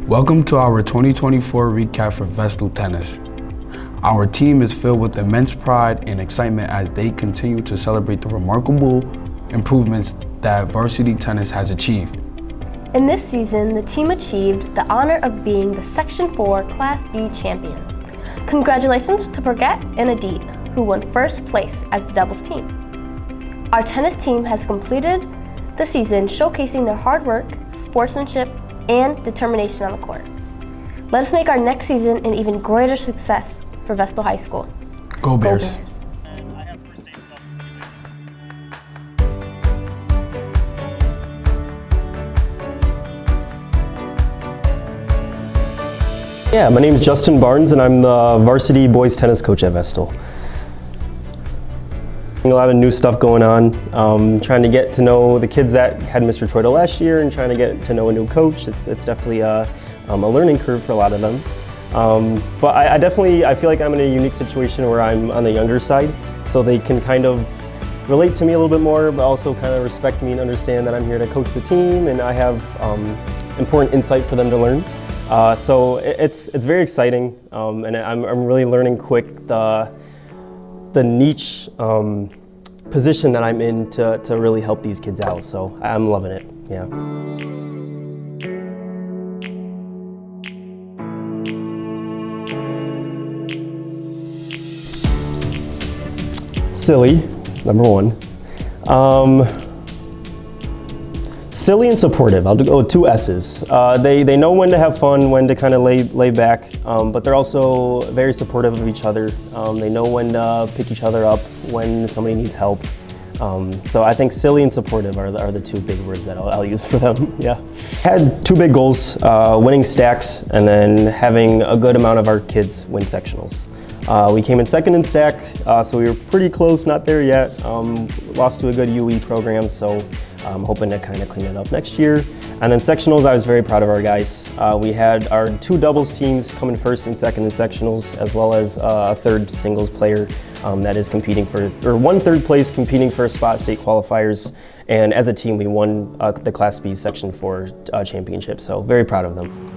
Welcome to our 2024 recap for Vestal Tennis. Our team is filled with immense pride and excitement as they continue to celebrate the remarkable improvements that varsity tennis has achieved. In this season, the team achieved the honor of being the Section 4 Class B champions. Congratulations to Brigitte and Adit, who won first place as the doubles team. Our tennis team has completed the season showcasing their hard work, sportsmanship, and determination on the court. Let us make our next season an even greater success for Vestal High School. Go Bears. Go Bears. Yeah, my name is Justin Barnes and I'm the varsity boys tennis coach at Vestal. A lot of new stuff going on, trying to get to know the kids that had Mr. Troida last year and trying to get to know a new coach. It's definitely a learning curve for a lot of them. But I feel like I'm in a unique situation where I'm on the younger side, so they can kind of relate to me a little bit more, but also kind of respect me and understand that I'm here to coach the team and I have important insight for them to learn. So it's very exciting, and I'm really learning quick the niche position that I'm in to really help these kids out. So I'm loving it, yeah. Silly, it's number one. Silly and supportive. I'll go with two S's. They know when to have fun, when to kind of lay back, but they're also very supportive of each other. They know when to pick each other up when somebody needs help. So I think silly and supportive are the two big words that I'll use for them. Yeah. Had two big goals: winning stacks and then having a good amount of our kids win sectionals. We came in second in stack, so we were pretty close, not there yet. Lost to a good UE program, so I'm hoping to kind of clean it up next year. And then sectionals, I was very proud of our guys. We had our two doubles teams coming first and second in sectionals, as well as a third singles player that is competing for, or won third place competing for a spot state qualifiers. And as a team, we won the Class B Section 4 championship, so very proud of them.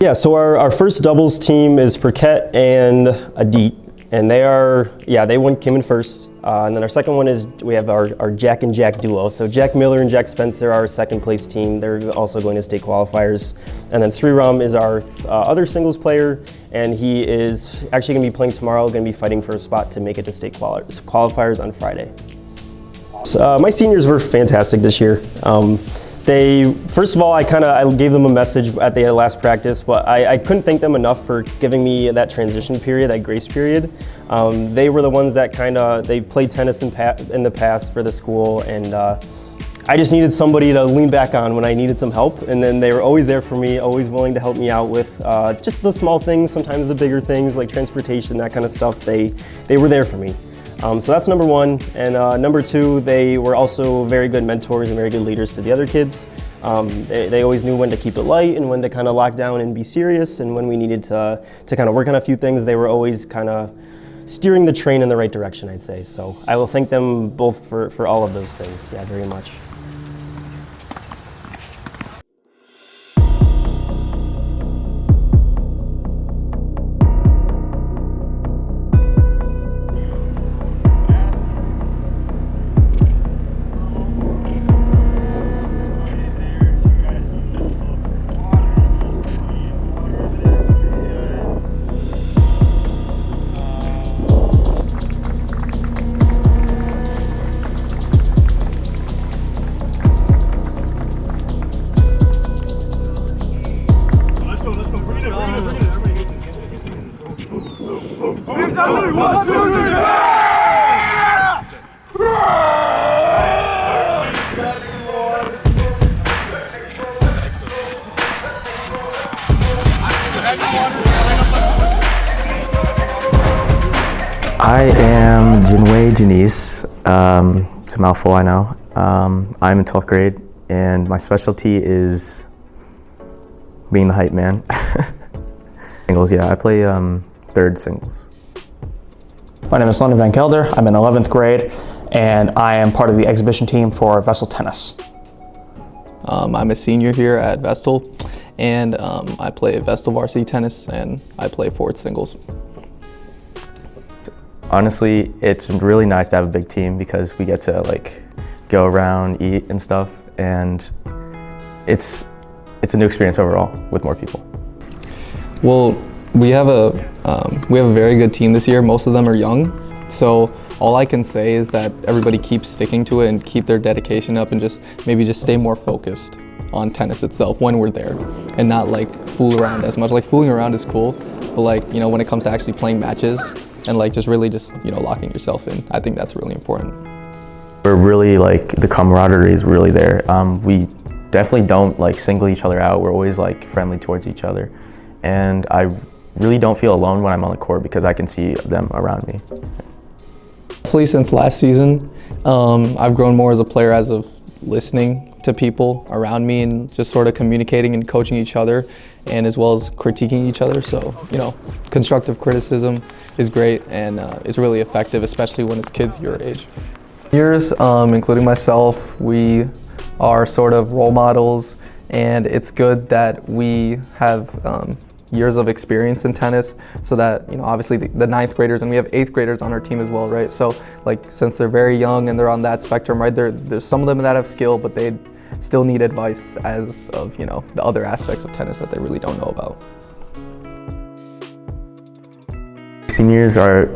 Yeah, so our first doubles team is Brigitte and Adit, and they came in first. And then our second one is, we have our Jack and Jack duo. So Jack Miller and Jack Spencer are our second place team. They're also going to state qualifiers. And then Sriram is our other singles player, and he is actually going to be playing tomorrow, going to be fighting for a spot to make it to state qualifiers on Friday. So, my seniors were fantastic this year. First of all, I gave them a message at the last practice, but I couldn't thank them enough for giving me that transition period, that grace period. They were the ones that they played tennis in the past for the school, and I just needed somebody to lean back on when I needed some help, and then they were always there for me, always willing to help me out with just the small things, sometimes the bigger things like transportation, that kind of stuff. They were there for me. So that's number one. And number two, they were also very good mentors and very good leaders to the other kids. They always knew when to keep it light and when to kind of lock down and be serious, and when we needed to kind of work on a few things. They were always kind of steering the train in the right direction, I'd say. So I will thank them both for all of those things, yeah, very much. I am Jinwei Janice. It's a mouthful, I know. I'm in 12th grade, and my specialty is being the hype man. Singles, yeah, I play third singles. My name is London Van Gelder. I'm in 11th grade, and I am part of the exhibition team for Vestal Tennis. I'm a senior here at Vestal, and I play Vestal varsity tennis, and I play forward singles. Honestly, it's really nice to have a big team because we get to like go around, eat and stuff, and it's a new experience overall with more people. Well, we have a very good team this year. Most of them are young, so all I can say is that everybody keeps sticking to it and keep their dedication up, and maybe just stay more focused on tennis itself when we're there, and not like fool around as much. Like fooling around is cool, but like when it comes to actually playing matches and like just really locking yourself in, I think that's really important. We're really like the camaraderie is really there. We definitely don't like single each other out. We're always like friendly towards each other, and I really don't feel alone when I'm on the court because I can see them around me. Definitely since last season, I've grown more as a player as of listening to people around me and just sort of communicating and coaching each other, and as well as critiquing each other. So, constructive criticism is great and is really effective, especially when it's kids your age. Years, including myself, we are sort of role models, and it's good that we have years of experience in tennis, so that obviously the 9th graders, and we have 8th graders on our team as well, right? So like since they're very young and they're on that spectrum, right, there's some of them that have skill, but they still need advice as of the other aspects of tennis that they really don't know about. Seniors are,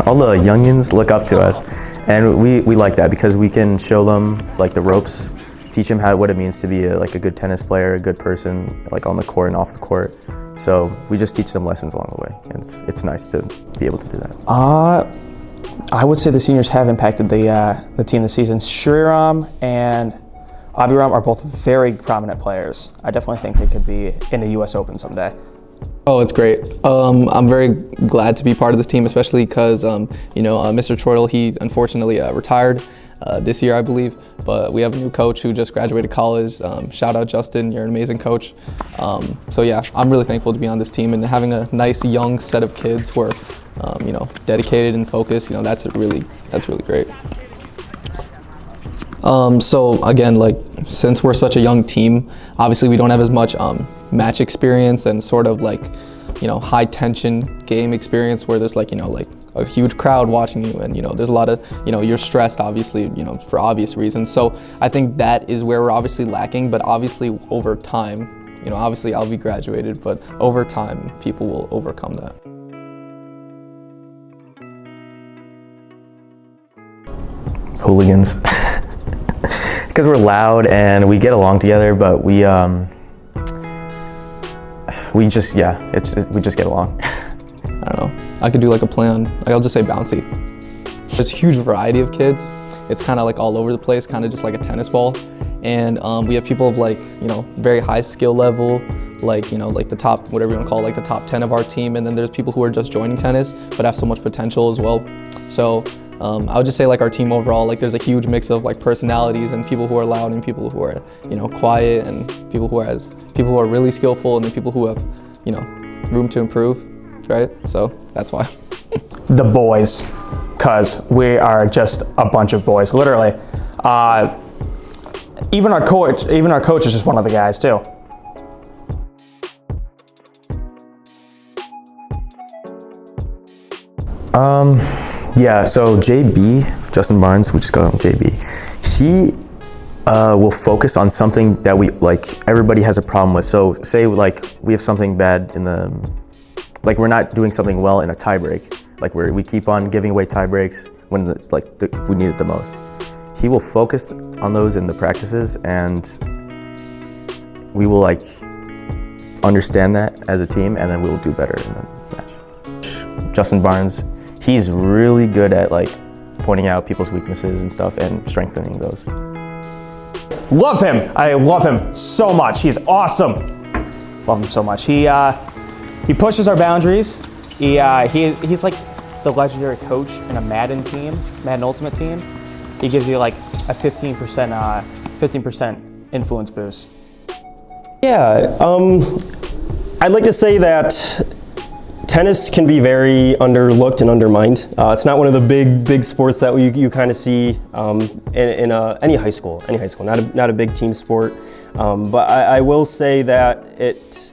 all the youngins look up to us, and we like that because we can show them like the ropes, teach them what it means to be a good tennis player, a good person, like on the court and off the court. So we just teach them lessons along the way, and it's nice to be able to do that. I would say the seniors have impacted the team this season. Shriram and Abhiram are both very prominent players. I definitely think they could be in the U.S. Open someday. Oh, it's great. I'm very glad to be part of this team, especially because Mr. Troidel, he unfortunately retired this year, I believe. But we have a new coach who just graduated college. Shout out Justin, you're an amazing coach. So yeah, I'm really thankful to be on this team, and having a nice young set of kids who are dedicated and focused. That's really great. So again, since we're such a young team, obviously we don't have as much match experience and sort of high tension game experience where there's a huge crowd watching you, and there's a lot of you're stressed, obviously, for obvious reasons. So I think that is where we're obviously lacking, but obviously over time, obviously I'll be graduated, but over time people will overcome that. Hooligans. Because we're loud and we get along together, but we just get along. I don't know. I could do a play on, I'll just say bouncy. There's a huge variety of kids. It's kind of all over the place, kind of just like a tennis ball. And we have people of very high skill level, the top, whatever you want to call it, the top 10 of our team. And then there's people who are just joining tennis, but have so much potential as well. So I would just say our team overall, there's a huge mix of personalities, and people who are loud and people who are quiet, and people who are really skillful, and then people who have room to improve, right? So that's why. The boys, because we are just a bunch of boys, literally. Even our coach is just one of the guys too. Yeah, so JB, Justin Barnes, we just call him JB, he will focus on something that everybody has a problem with. So say we have something bad in we're not doing something well in a tie break, we keep on giving away tie breaks when it's we need it the most. He will focus on those in the practices, and we will understand that as a team, and then we will do better in the match. Justin Barnes, he's really good at pointing out people's weaknesses and stuff and strengthening those. Love him. I love him so much. He's awesome. Love him so much. He pushes our boundaries. He's like the legendary coach in a Madden Ultimate team. He gives you a 15% influence boost. Yeah, I'd like to say that tennis can be very underlooked and undermined. It's not one of the big sports that you kind of see in any high school. Not a big team sport. But I will say that it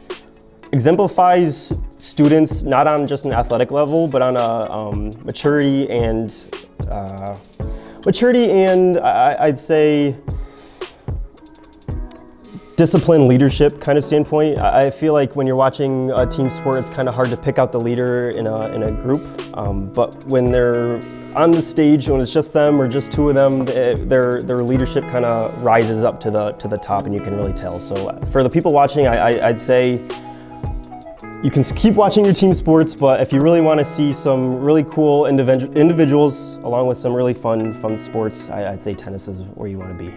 exemplifies students not on just an athletic level, but on a maturity and I'd say discipline leadership kind of standpoint. I feel like when you're watching a team sport, it's kind of hard to pick out the leader in a group. But when they're on the stage, when it's just them or just two of them, their leadership kind of rises up to the top, and you can really tell. So for the people watching, I'd say you can keep watching your team sports, but if you really want to see some really cool individuals along with some really fun sports, I'd say tennis is where you want to be.